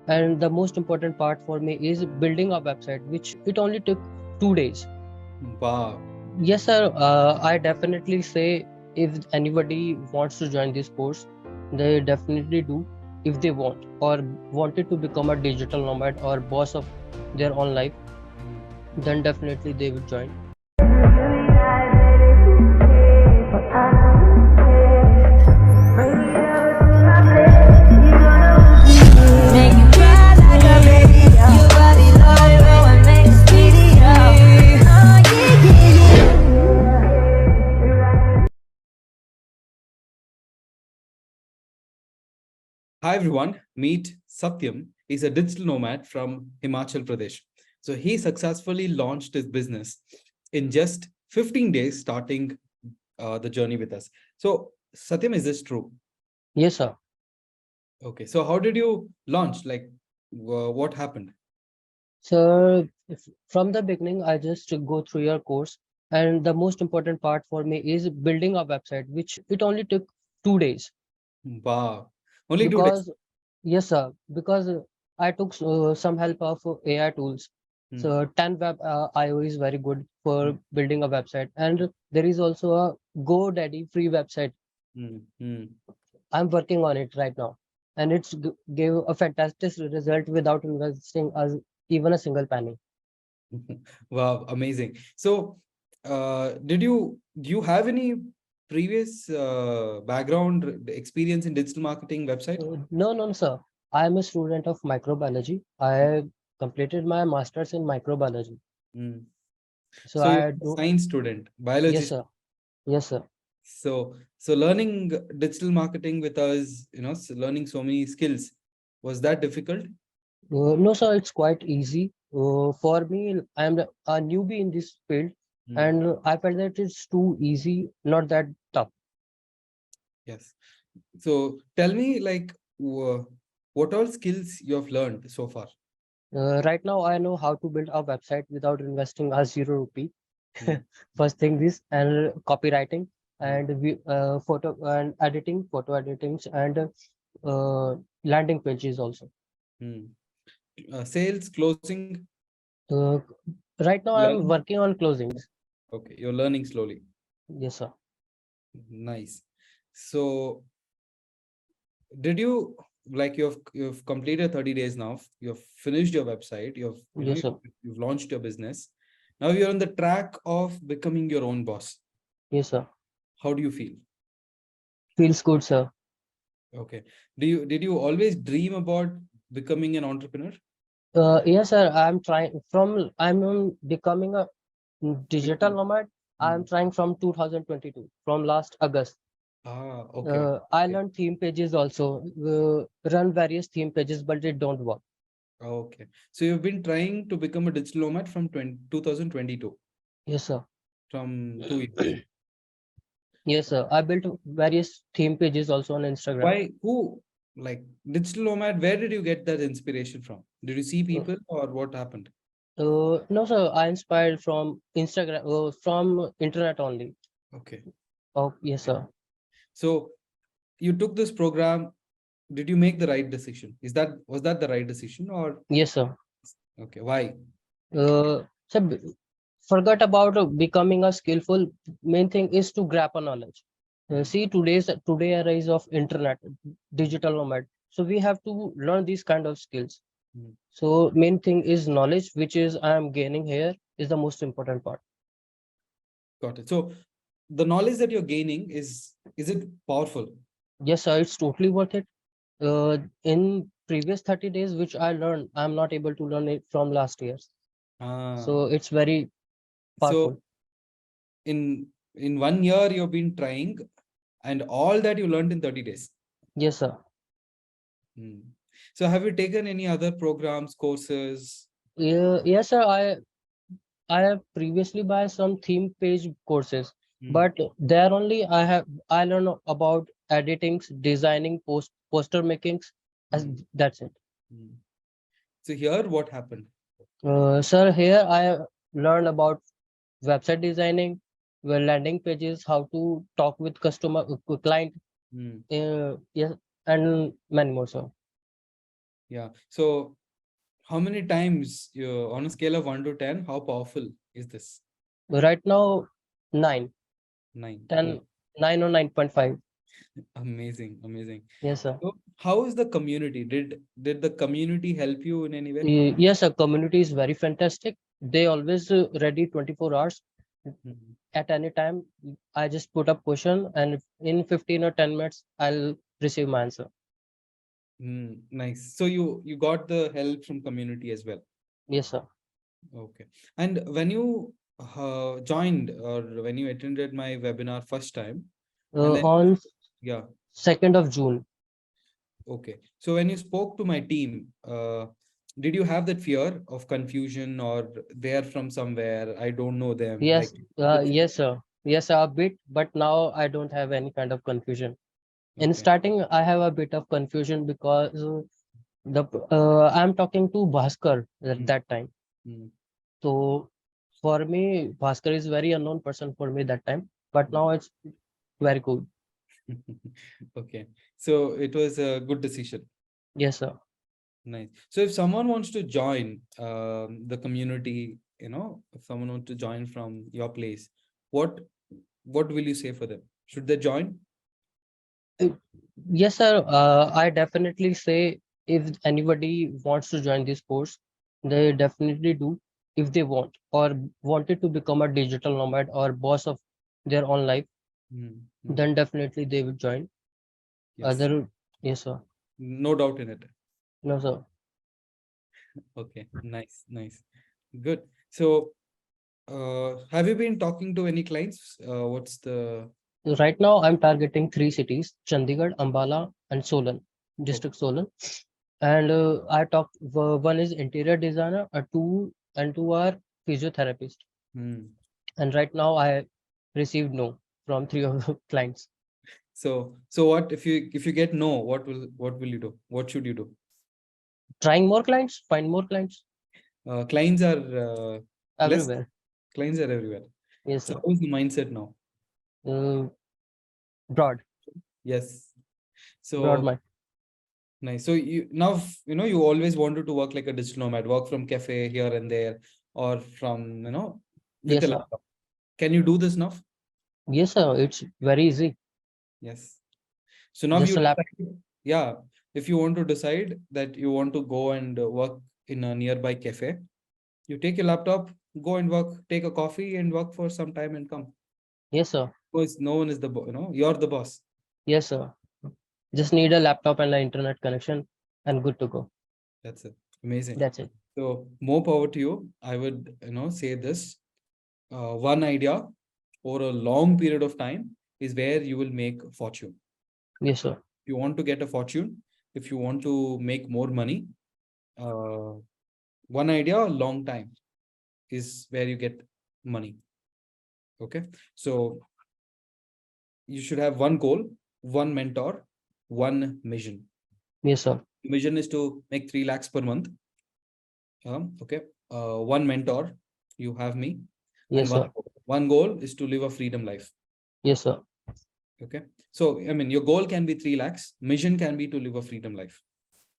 And the most important part for me is building a website, which it only took 2 days. Wow. Yes, sir. I definitely say if anybody wants to join this course, they definitely do if they want or wanted to become a digital nomad or boss of their own life, then definitely they will join. Make you cry like a baby. Your body low and makes video. Oh yeah. Hi everyone, meet Satyam. He's a digital nomad from Himachal Pradesh. So he successfully launched his business in just 15 days, starting the journey with us. So Satyam, is this true? Yes, sir. Okay. So how did you launch? Like, what happened? So from the beginning, I just go through your course, and the most important part for me is building a website, which it only took 2 days. Wow. Only 2 days. Because yes, sir. Because I took some help of AI tools. Hmm. So 10 web IO is very good Hmm. for building a website, and there is also a GoDaddy free website. Hmm. Hmm. I'm working on it right now, and it's gave a fantastic result without investing as even a single penny. Wow, amazing. So, do you have any previous background experience in digital marketing website? No, no, sir. I am a student of microbiology. I completed my master's in microbiology. Mm. So So you're I a do. science student, biology. Yes, sir. Yes, sir. So learning digital marketing with us, learning so many skills, was that difficult? No, sir, it's quite easy. For me, I'm a newbie in this field, Mm. and I felt that it's too easy, not that tough. Yes. So tell me, like, what all skills you have learned so far? Right now, I know how to build a website without investing a zero rupee. Mm. First thing this, and copywriting Mm. and photo and editing, photo editings, and landing pages also. Mm. Sales, closing, Uh, right now, I'm learning. working on closings. Okay, you're learning slowly. Yes, sir. Nice. So did you, like, you've completed 30 days now, you've finished your website, Yes, sir. you've launched your business. Now you're on the track of becoming your own boss. Yes, sir. How do you feel? Feels good, sir. Okay. Did you always dream about becoming an entrepreneur? Yes, sir. I'm becoming a digital Becoming. nomad. I'm Hmm. trying from 2022, from last August. Okay. I Okay. learned theme pages also, run various theme pages, but it don't work. Okay. So you've been trying to become a digital nomad from 2022, Yes, sir. from 2 years. Yes, sir. I built various theme pages also on Instagram. Why? Who? Like digital nomad? Where did you get that inspiration from? Did you see Uh, people or what happened? no, sir. I inspired from Instagram, from internet only. Okay. Oh, yes, Okay. sir. So you took this program. Did you make the right decision? Was that the right decision or Yes, sir. okay? Why? So forget about becoming a skillful. Main thing is to grab a knowledge. Hmm. See today a rise of internet, digital nomad. So we have to learn these kind of skills. Hmm. So main thing is knowledge, which is I am gaining here, is the most important part. Got it. So the knowledge that you're gaining is it powerful? Yes, sir, it's totally worth it. In previous 30 days, which I learned, I'm not able to learn it from last years. Ah, So it's very so powerful. in 1 year you've been trying, and all that you learned in 30 days. Yes, sir. Hmm. So have you taken any other programs, courses? Yes, sir. I have previously buy some theme page courses, Hmm. but there only I learn about editing, designing, poster makings. As Hmm. that's it. Hmm. So here what happened? Sir, here I learned about website designing, landing pages, how to talk with customer, client, Hmm. yes, and many more. So Yeah. So how many times you, on a scale of 1 to 10, how powerful is this? Right now, 9, 9. 10, 9 or 9.5. Amazing, amazing. Yes, sir. So how is the community? Did the community help you in any way? Yes, sir. Community is very fantastic. They always ready 24 hours Mhm. at any time. I just put up question and in 15 or 10 minutes, I'll receive my answer. Nice. So you got the help from community as well. Yes, sir. Okay. And when you joined or when you attended my webinar first time, and then On yeah, 2nd of June. okay. So when you spoke to my team, did you have that fear of confusion or they're from somewhere, I don't know them, Yes, like the fear? yes, sir. Yes, sir, a bit, but now I don't have any kind of confusion. In Okay. starting, I have a bit of confusion because the I'm talking to Bhaskar at Mm, that time. mm, So for me, Bhaskar is very unknown person for me that time, but mm. now it's very good. Okay. So it was a good decision. Yes, sir. Nice. So if someone wants to join the community, if someone wants to join from your place, what what will you say for them? Should they join? Uh, Yes, sir. I definitely say if anybody wants to join this course, they definitely do if they want or wanted to become a digital nomad or boss of their own life, Mm, mm. then definitely they will join. Yes, Other, yes, sir. no doubt in it. No, sir. Okay, nice, nice, good. So, have you been talking to any clients? What's the Right now, I'm targeting three cities: Chandigarh, Ambala, and Solan, okay? district Solan. And I talked. One is interior designer, two are physiotherapist. Hmm. And right now, I received no from three of the clients. So what if you get no? What will you do? What should you do? Trying more clients, find more clients Clients are less. everywhere. Clients are everywhere. Yes, So sir. how's the mindset now? Uh, broad, Yes. broad So mind. nice. So you now you always wanted to work like a digital nomad, work from cafe here and there, or from with a Yes, sir. laptop. Can you do this now? Yes, sir. It's very easy. Yes. So now Just you a lap. decide, yeah, if you want to decide that you want to go and work in a nearby cafe, you take your laptop, go and work, take a coffee and work for some time and come. Yes, sir. Because no one is you're the boss. Yes, sir. Just need a laptop and an internet connection, and good to go. That's it. Amazing. That's it. So more power to you. I would, say this. One idea over a long period of time is where you will make fortune. Yes, sir. If you want to get a fortune, if you want to make more money, uh, one idea, a long time is where you get money. Okay. So you should have one goal, one mentor, one mission. Yes, sir. Mission is to make 3 lakhs per month. Okay. One mentor, you have me, and Yes, sir. one goal is to live a freedom life. Yes, sir. Okay. So, I mean, your goal can be 3 lakhs, mission can be to live a freedom life.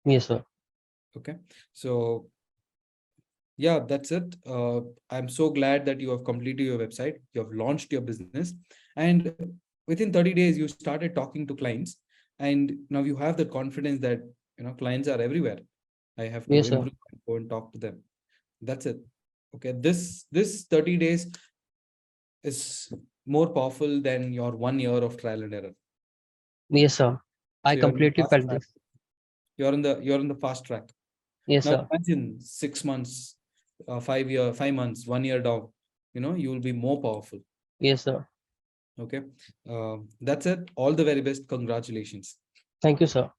Yes, sir. Okay. So, yeah, that's it. I'm so glad that you have completed your website, you have launched your business, and within 30 days, you started talking to clients, and now you have the confidence that, clients are everywhere. I have to Yes, sir. improve and go and talk to them. That's it. Okay. This 30 days is more powerful than your 1 year of trial and error. Yes, sir. I So you're in the completely fast felt track. this. You're in the fast track. Yes, Now sir. imagine 6 months, 5 year, 5 months, 1 year down. You will be more powerful. Yes, sir. Okay. That's it. All the very best. Congratulations. Thank you, sir.